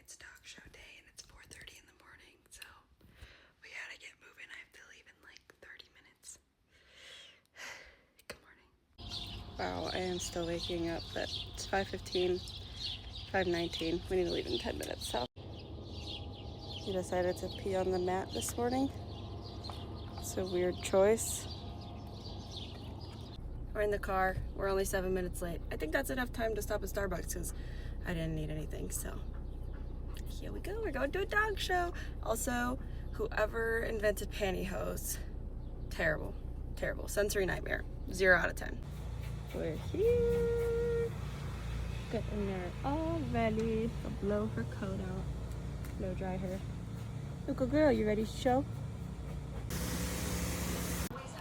it's dog show day and it's 4:30 in the morning, so we gotta get moving. I have to leave in like 30 minutes. Good morning. Wow, I am still waking up, but it's 5:15, 5:19. We need to leave in 10 minutes, so. He decided to pee on the mat this morning. It's a weird choice. We're in the car. We're only 7 minutes late. I think that's enough time to stop at Starbucks because I didn't need anything, so. Here we go. We're going to a dog show. Also, whoever invented pantyhose, terrible, terrible. Sensory nightmare. 0 out of 10. We're here. Getting there already. So blow her coat out. Blow dry her. Look, girl, you ready to show?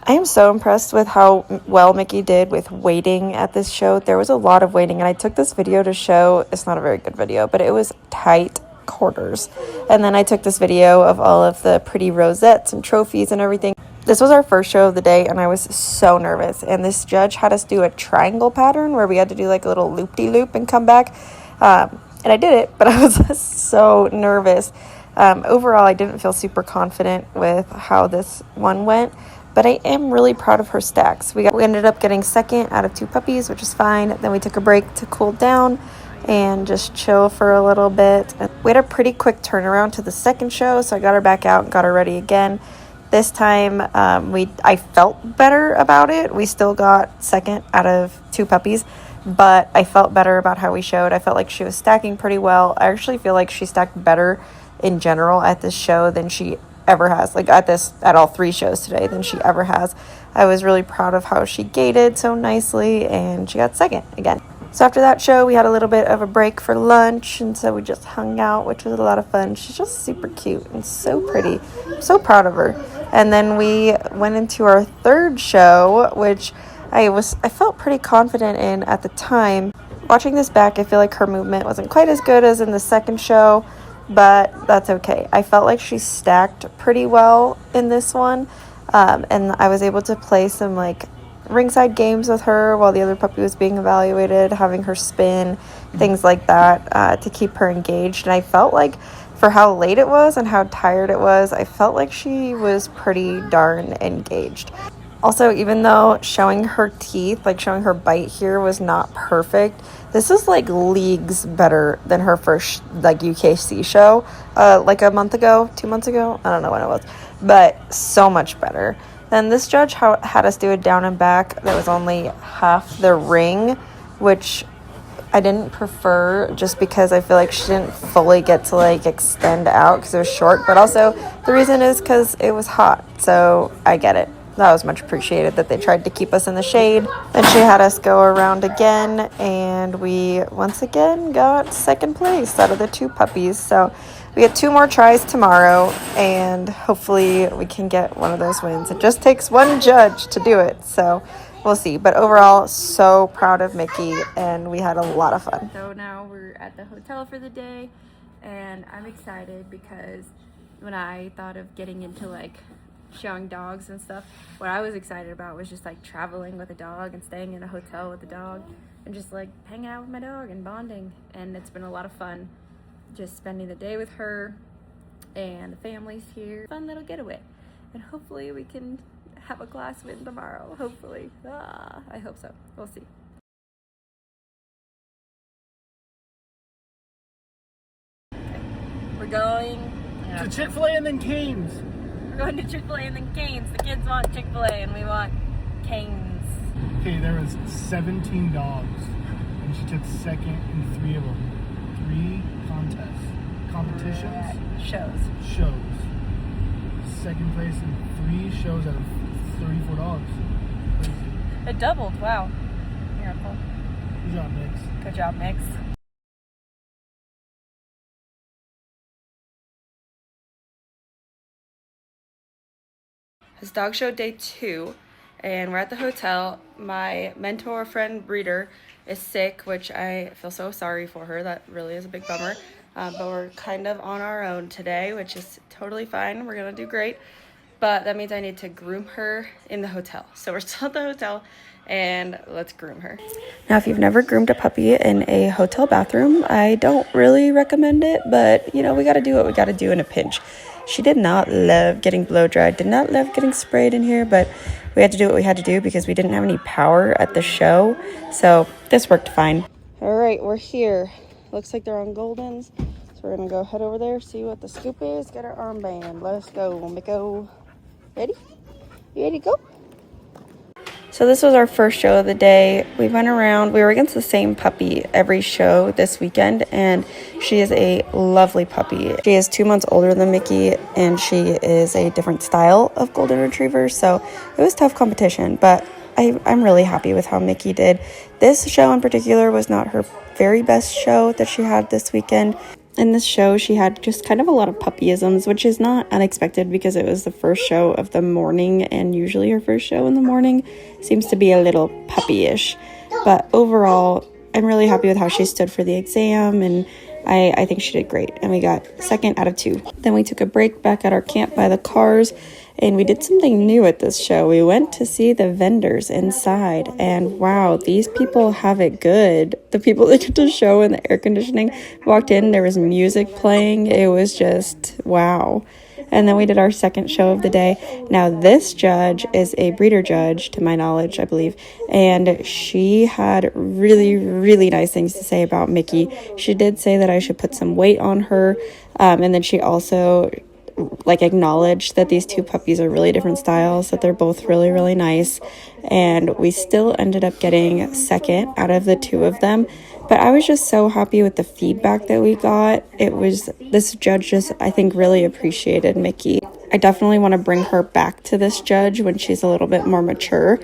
I am so impressed with how well Micki did with waiting at this show. There was a lot of waiting, and I took this video to show, it's not a very good video, but it was tight quarters. And then I took this video of all of the pretty rosettes and trophies and everything. This was our first show of the day, and I was so nervous. And this judge had us do a triangle pattern where we had to do like a little loop-de-loop and come back. And I did it, but I was so nervous. Overall, I didn't feel super confident with how this one went. But I am really proud of her stacks. We ended up getting second out of 2 puppies, which is fine. Then we took a break to cool down and just chill for a little bit. We had a pretty quick turnaround to the second show, so I got her back out and got her ready again. This time, I felt better about it. We still got second out of 2 puppies, but I felt better about how we showed. I felt like she was stacking pretty well. I actually feel like she stacked better in general at this show than she ever has, like at all 3 shows today, than she ever has. I was really proud of how she gated so nicely, and she got second again. So after that show, we had a little bit of a break for lunch, and so we just hung out, which was a lot of fun. She's just super cute and so pretty. I'm so proud of her. And then we went into our 3rd show, which I felt pretty confident in at the time. Watching this back, I feel like her movement wasn't quite as good as in the 2nd show, but that's okay. I felt like she stacked pretty well in this one, and I was able to play some like ringside games with her while the other puppy was being evaluated, having her spin, things like that, to keep her engaged. And I felt like for how late it was and how tired it was, I felt like she was pretty darn engaged. Also, even though showing her teeth, like showing her bite here, was not perfect, this is like leagues better than her first like UKC show, like a month ago, 2 months ago. I don't know when it was, but so much better. Then this judge had us do a down and back that was only half the ring, which I didn't prefer just because I feel like she didn't fully get to like extend out because it was short, but also the reason is because it was hot, so I get it. That was much appreciated that they tried to keep us in the shade. Then she had us go around again, and we once again got second place out of the 2 puppies. So we get 2 more tries tomorrow, and hopefully we can get one of those wins. It just takes one judge to do it, so we'll see. But overall, so proud of Micki, and we had a lot of fun. So now we're at the hotel for the day, and I'm excited because when I thought of getting into like showing dogs and stuff, what I was excited about was just like traveling with a dog and staying in a hotel with a dog and just like hanging out with my dog and bonding. And it's been a lot of fun just spending the day with her, and the family's here. Fun little getaway, and hopefully we can have a class win tomorrow. Hopefully. I hope so. We'll see. Okay. We're going to Chick-fil-A and then Cane's. We're going to Chick-fil-A and then Cane's. The kids want Chick-fil-A and we want Cane's. Okay, there was 17 dogs, and she took second in 3 of them. 3 competitions. Right. Shows. Second place in 3 shows out of 34 dogs. Crazy. It doubled. Wow. Miracle. Good job, Mix. Good job, Mix. It's dog show day 2, and we're at the hotel. My mentor friend breeder is sick, which I feel so sorry for her. That really is a big bummer. But we're kind of on our own today, which is totally fine. We're gonna do great. but that means I need to groom her in the hotel. So we're still at the hotel, and let's groom her. Now, if you've never groomed a puppy in a hotel bathroom, I don't really recommend it, but you know, we got to do what we got to do in a pinch. She did not love getting blow dried, did not love getting sprayed in here, but we had to do what we had to do because we didn't have any power at the show. So this worked fine. All right, we're here. Looks like they're on Goldens. So we're gonna go head over there, see what the scoop is, get our armband. Let's go, Micko. Ready? You ready to go? So this was our first show of the day. We went around, we were against the same puppy every show this weekend, and she is a lovely puppy. She is 2 months older than Micki, and she is a different style of golden retriever, so it was tough competition, but I'm really happy with how Micki did. This show in particular was not her very best show that she had this weekend. In this show, she had just kind of a lot of puppyisms, which is not unexpected because it was the first show of the morning, and usually her first show in the morning seems to be a little puppyish. But overall, I'm really happy with how she stood for the exam, and I think she did great. And we got 2nd out of 2. Then we took a break back at our camp by the cars, and we did something new at this show. We went to see the vendors inside, and wow, these people have it good. The people that did the show in the air conditioning walked in, there was music playing. It was just wow. And then we did our second show of the day. Now, this judge is a breeder judge, to my knowledge, I believe, and she had really, really nice things to say about Micki. She did say that I should put some weight on her, and then she also acknowledged that these 2 puppies are really different styles, that they're both really, really nice, and we still ended up getting 2nd out of the 2 of them. But I was just so happy with the feedback that we got. This judge just, I think, really appreciated Micki. I definitely want to bring her back to this judge when she's a little bit more mature.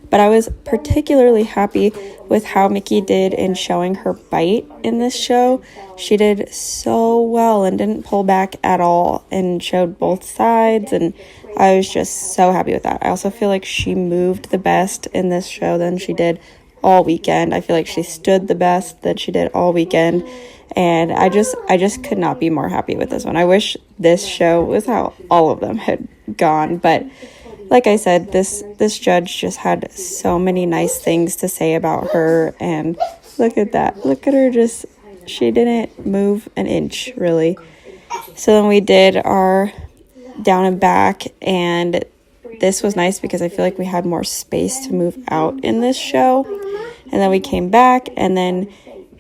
But I was particularly happy with how Micki did in showing her bite in this show. She did so well and didn't pull back at all and showed both sides, and I was just so happy with that. I also feel like she moved the best in this show than she did all weekend. I feel like she stood the best that she did all weekend, and I just could not be more happy with this one. I wish this show was how all of them had gone, but like I said, this judge just had so many nice things to say about her, and look at that. Look at her, just, she didn't move an inch, really. So then we did our down and back, and this was nice because I feel like we had more space to move out in this show. And then we came back, and then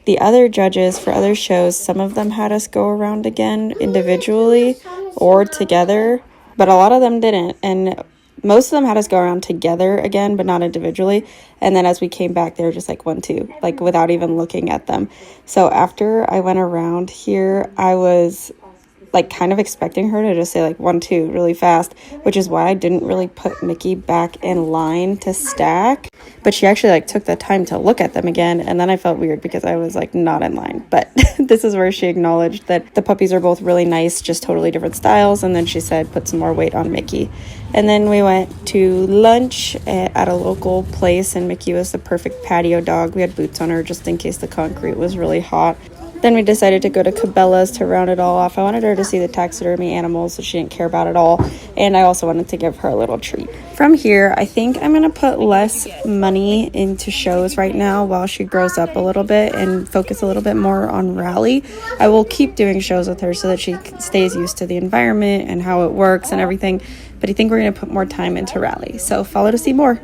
the other judges for other shows, some of them had us go around again individually or together, but a lot of them didn't. And most of them had us go around together again, but not individually. And then as we came back, they were just like 1, 2, like without even looking at them. So after I went around here, I was like kind of expecting her to just say like 1, 2 really fast, which is why I didn't really put Micki back in line to stack. But she actually like took the time to look at them again, and then I felt weird because I was like not in line. But this is where she acknowledged that the puppies are both really nice, just totally different styles, and then she said put some more weight on Micki. And then we went to lunch at a local place, and Micki was the perfect patio dog. We had boots on her just in case the concrete was really hot. Then we decided to go to Cabela's to round it all off. I wanted her to see the taxidermy animals that she didn't care about at all, and I also wanted to give her a little treat. From here, I think I'm going to put less money into shows right now while she grows up a little bit and focus a little bit more on Rally. I will keep doing shows with her so that she stays used to the environment and how it works and everything, but I think we're going to put more time into Rally. So follow to see more.